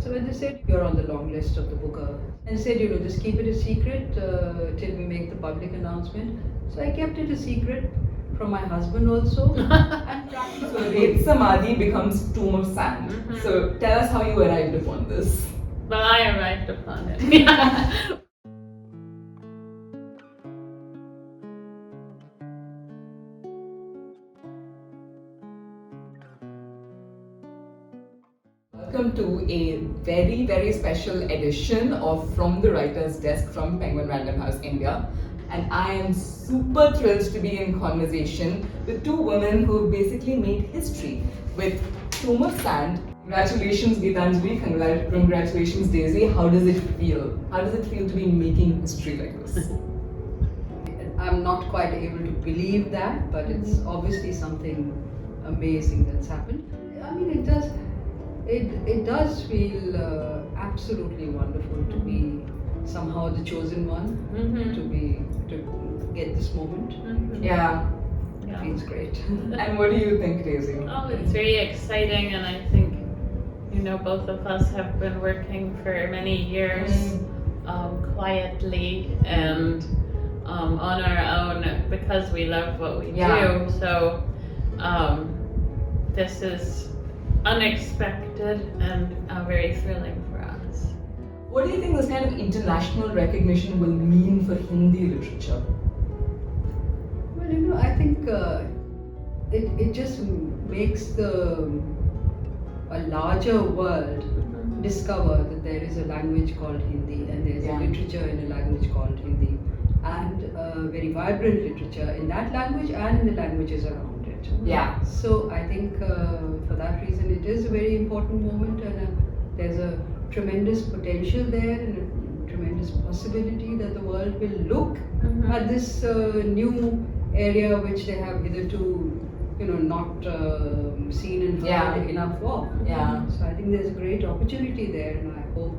So when they said you're on the long list of the Booker, and said, just keep it a secret till we make the public announcement. So I kept it a secret from my husband also. And so Red Samadhi becomes Tomb of Sand. Mm-hmm. So tell us how you arrived upon this. Well, I arrived upon it. Welcome to a very, very special edition of From the Writer's Desk from Penguin Random House, India. And I am super thrilled to be in conversation with two women who basically made history with Tomb of Sand. Congratulations, Geetanjali. Congratulations, Daisy. How does it feel? How does it feel to be making history like this? I'm not quite able to believe that, but it's obviously something amazing that's happened. I mean, it does feel absolutely wonderful to be somehow the chosen one, to get this moment. Yeah. It feels great. And what do you think, Daisy? Oh, it's very exciting, and I think both of us have been working for many years quietly and on our own because we love what we do. So this is unexpected and very thrilling for us. What do you think this kind of international recognition will mean for Hindi literature? Well, I think it just makes a larger world discover that there is a language called Hindi and there's a literature in a language called Hindi, and a very vibrant literature in that language and in the languages around it. Yeah. So I think for that reason it is a very important moment, and there's a tremendous potential there and a tremendous possibility that the world will look at this new area which they have hitherto not seen and heard enough of. Yeah. So I think there's a great opportunity there, and I hope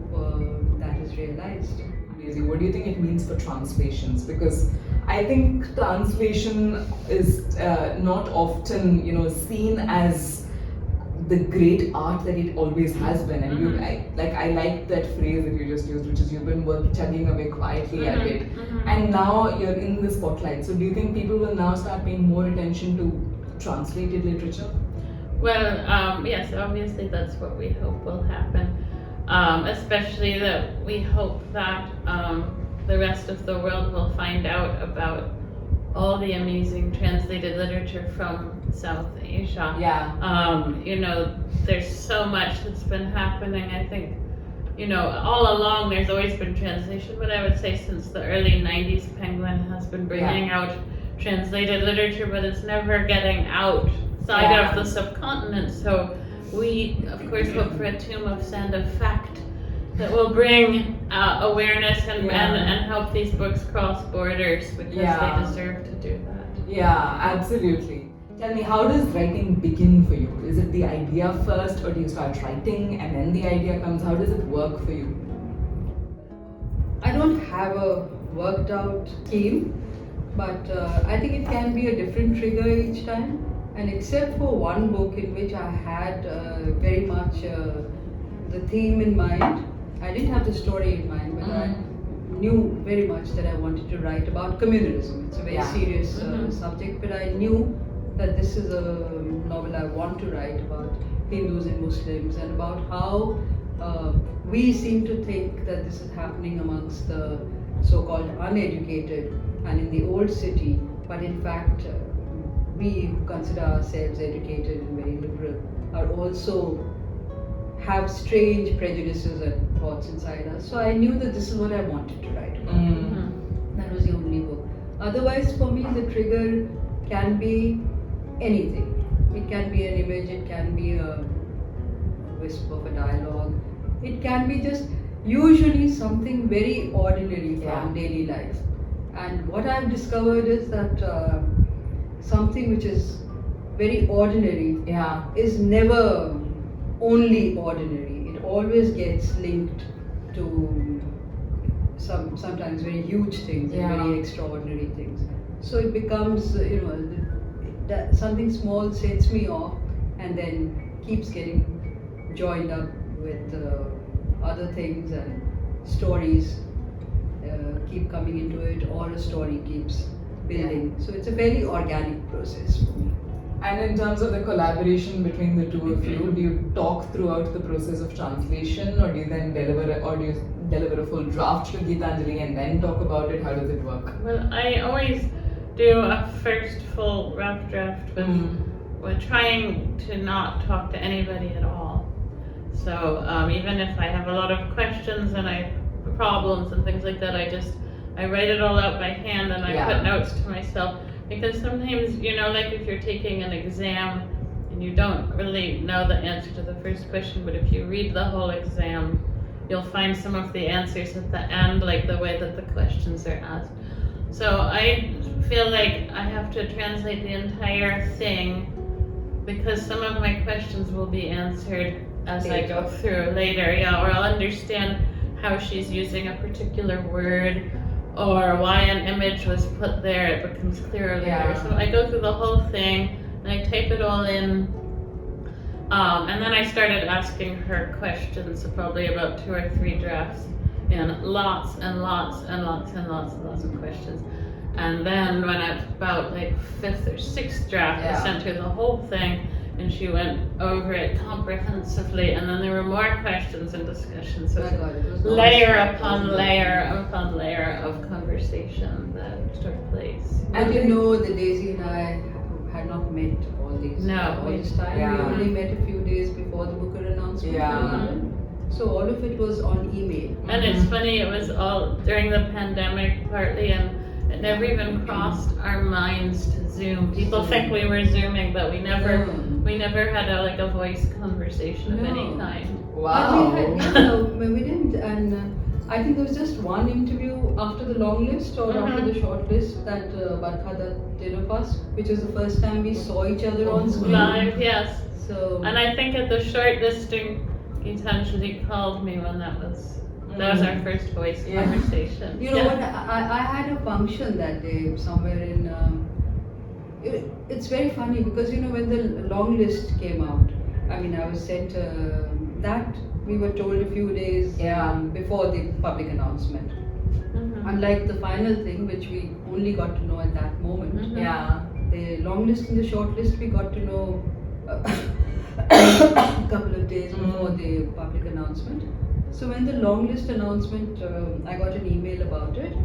that is realized. Daisy, what do you think it means for translations? Because I think translation is not often seen as the great art that it always has been, and I like that phrase that you just used, which is you've been chugging away quietly at it, and now you're in the spotlight. So do you think people will now start paying more attention to translated literature? Well, yes, obviously that's what we hope will happen, especially that we hope that the rest of the world will find out about all the amazing translated literature from South Asia. There's so much that's been happening. I think, all along there's always been translation, but I would say since the early 90s, Penguin has been bringing out translated literature, but it's never getting outside of the subcontinent. So we, of course, hope for a Tomb of Sand of Fact that will bring awareness and help these books cross borders, because they deserve to do that. Yeah, absolutely. Tell me, how does writing begin for you? Is it the idea first, or do you start writing and then the idea comes? How does it work for you? I don't have a worked out scheme, but I think it can be a different trigger each time. And except for one book in which I had very much the theme in mind, I didn't have the story in mind, but I knew very much that I wanted to write about communalism. It's a very serious subject, but I knew that this is a novel I want to write about Hindus and Muslims, and about how we seem to think that this is happening amongst the so-called uneducated and in the old city, but in fact we who consider ourselves educated and very liberal are also have strange prejudices and thoughts inside us. So I knew that this is what I wanted to write about. That was the only book. Otherwise, for me, the trigger can be anything. It can be an image, it can be a wisp of a dialogue, it can be just usually something very ordinary from daily life. And what I've discovered is that something which is very ordinary is never only ordinary. It always gets linked to sometimes very huge things and very extraordinary things. So it becomes, something small sets me off and then keeps getting joined up with other things, and stories keep coming into it, or a story keeps building. So it's a very organic process for me. And in terms of the collaboration between the two of you, do you talk throughout the process of translation, or do you then deliver a full draft to Geetanjali and then talk about it? How does it work? Well, I always do a first full rough draft with trying to not talk to anybody at all. So even if I have a lot of questions and I have problems and things like that, I write it all out by hand, and I put notes to myself. Because sometimes, like if you're taking an exam and you don't really know the answer to the first question, but if you read the whole exam, you'll find some of the answers at the end, like the way that the questions are asked. So I feel like I have to translate the entire thing, because some of my questions will be answered as I go through later, or I'll understand how she's using a particular word, or why an image was put there. It becomes clearer later. So I go through the whole thing and I type it all in, and then I started asking her questions, so probably about 2 or 3 drafts, and lots and lots and lots and lots and lots of questions. And then when I was about like 5th or 6th draft, I sent her the whole thing, and she went over it comprehensively, and then there were more questions and discussions. So layer upon layer upon layer of conversation that took place. And the Daisy and I had not met all this time. We only met a few days before the Booker announcement. So all of it was on email. And it's funny, it was all during the pandemic partly, and it never even crossed our minds to Zoom. People think we were Zooming, but we never had a voice conversation of any kind. Wow. We didn't, and I think there was just one interview after the long list or after the short list that Barkha did of us, which was the first time we saw each other on screen. Live, yes. So. And I think at the short listing, Geetanjali called me when that was our first voice conversation. What? I had a function that day somewhere in. It's very funny because when the long list came out, I was sent that we were told a few days before the public announcement. Unlike the final thing, which we only got to know at that moment. The long list and the short list we got to know a couple of days before the public announcement. So when the long list announcement, I got an email about it.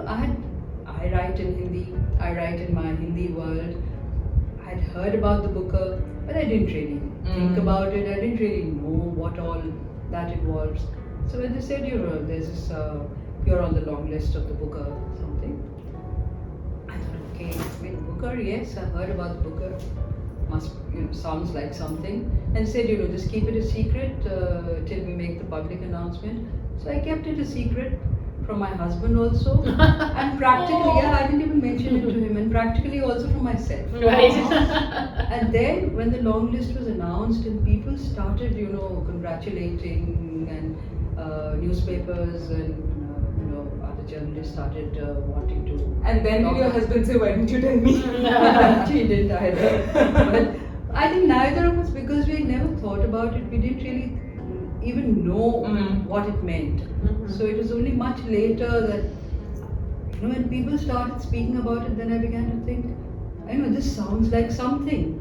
I write in Hindi. I write in my Hindi world. I'd heard about the Booker, but I didn't really think about it. I didn't really know what all that involves. So when they said there's this, you're on the long list of the Booker something, I thought, okay, Booker, yes, I've heard about the Booker. Sounds like something. And said, just keep it a secret till we make the public announcement. So I kept it a secret from my husband also, and practically, I didn't even mention it to him, and practically also from myself. Right. And then when the long list was announced and people started, congratulating, and newspapers and other journalists started wanting to. And then did your husband say, "Why didn't you tell me?" She didn't either. But I think neither of us, because we had never thought about it, we didn't really even know what it meant. So it was only much later that, when people started speaking about it, then I began to think, this sounds like something,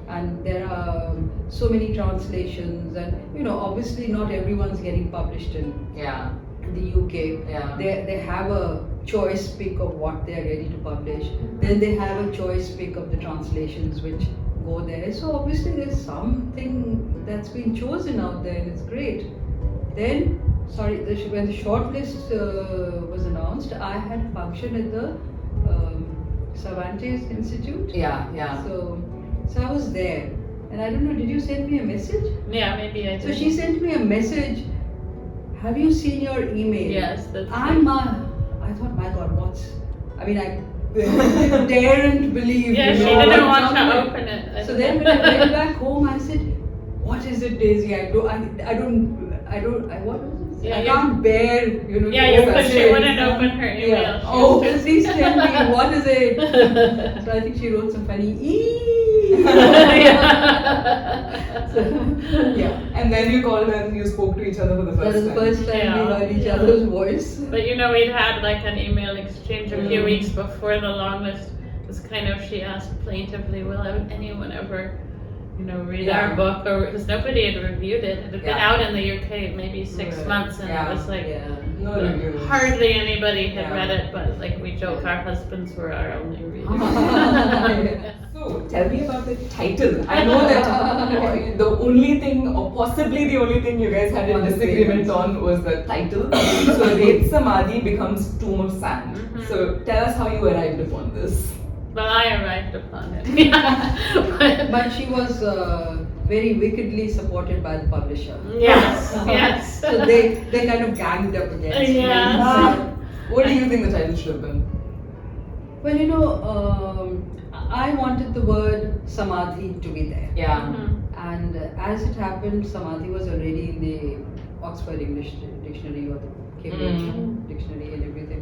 And there are so many translations, and obviously not everyone's getting published in the UK. They have a choice pick of what they're ready to publish. Then they have a choice pick of the translations which go there. So obviously there's something that's been chosen out there, and it's great. Then, when the short list was announced, I had a function at the Cervantes Institute. So I was there, and I don't know, did you send me a message? Yeah, maybe I did. So she sent me a message. Have you seen your email? Yes, that's I thought, my God, I daren't believe. Yeah, she didn't want to open it. So then when I went back home, I said, "What is it, Daisy? I can't bear, she wouldn't open her email. Please tell me, what is it?" So I think she wrote some funny Yeah. And then you called and you spoke to each other for the That first was the time. first time we Yeah. heard each other's voice. But we'd had like an email exchange a few Mm. weeks before the long list. It was kind of, she asked plaintively, will anyone ever, read Yeah. our book? Or because nobody had reviewed it. It had been Yeah. out in the UK maybe 6 Right. months, and Yeah. it was like Yeah. No reviews. hardly anybody had Yeah. read it. But like we joke, our husbands were our only readers. So tell me about the title. I know that the only thing, or possibly the only thing you guys had a disagreement on was the title. So Ret Samadhi becomes Tomb of Sand. Mhm. So tell us how you arrived upon this. Well, I arrived upon it. But she was very wickedly supported by the publisher. Yes, yes. So they kind of ganged up against me. Yeah. What do you think the title should have been? Well, I wanted the word samadhi to be there. Yeah. Mhm. And as it happened, samadhi was already in the Oxford English Dictionary or the Cambridge Dictionary and everything.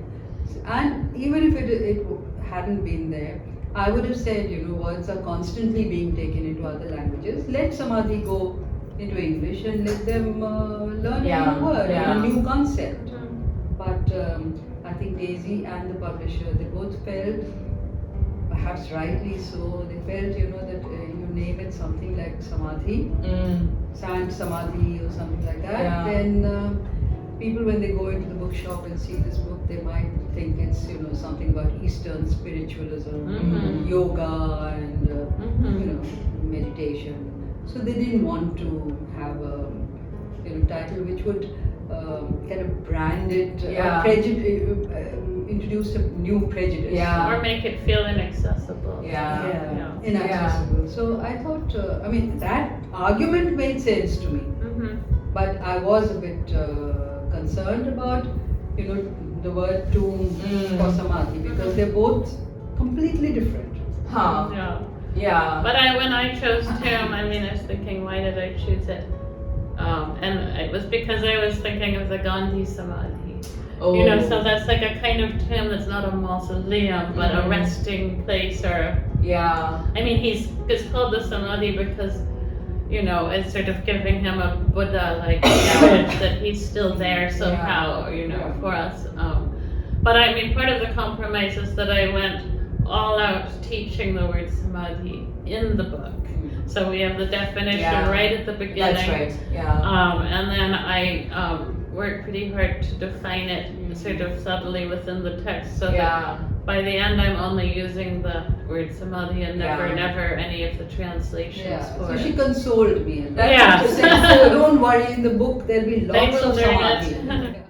And even if it hadn't been there, I would have said, words are constantly being taken into other languages. Let samadhi go into English and let them learn a Yeah, new word, yeah. a new concept. Mhm. But I think Daisy and the publisher, they both felt, perhaps rightly so, they felt, that you name it something like Samadhi, Sand Samadhi or something like that, Yeah. then people when they go into the bookshop and see this book, they might think it's, something about Eastern spiritualism, Mhm. yoga and, Mhm. meditation. So they didn't want to have a, title which would kind of brand it, Yeah. introduce a new prejudice. Yeah. Or make it feel inaccessible. Yeah. Yeah. Inaccessible. So I thought, that argument made sense to me, Mhm. but I was a bit concerned about, the word tomb for samadhi because they're both completely different. Huh. Yeah. Yeah. But when I chose Tomb, I was thinking, why did I choose it? And it was because I was thinking of the Gandhi Samadhi. Oh. So that's like a kind of tomb that's not a mausoleum, but a resting place, or Yeah. it's called the Samadhi because, it's sort of giving him a Buddha-like image that he's still there somehow, Yeah. for us. But part of the compromise is that I went all out teaching the word Samadhi in the book. So we have the definition Yeah. right at the beginning. That's right. Yeah. And then I worked pretty hard to define it sort of subtly within the text, so that by the end I'm only using the word samadhi and never any of the translations for So it. she consoled me. Yeah. She said, so don't worry, in the book there'll be They lots will of learn samadhi. it.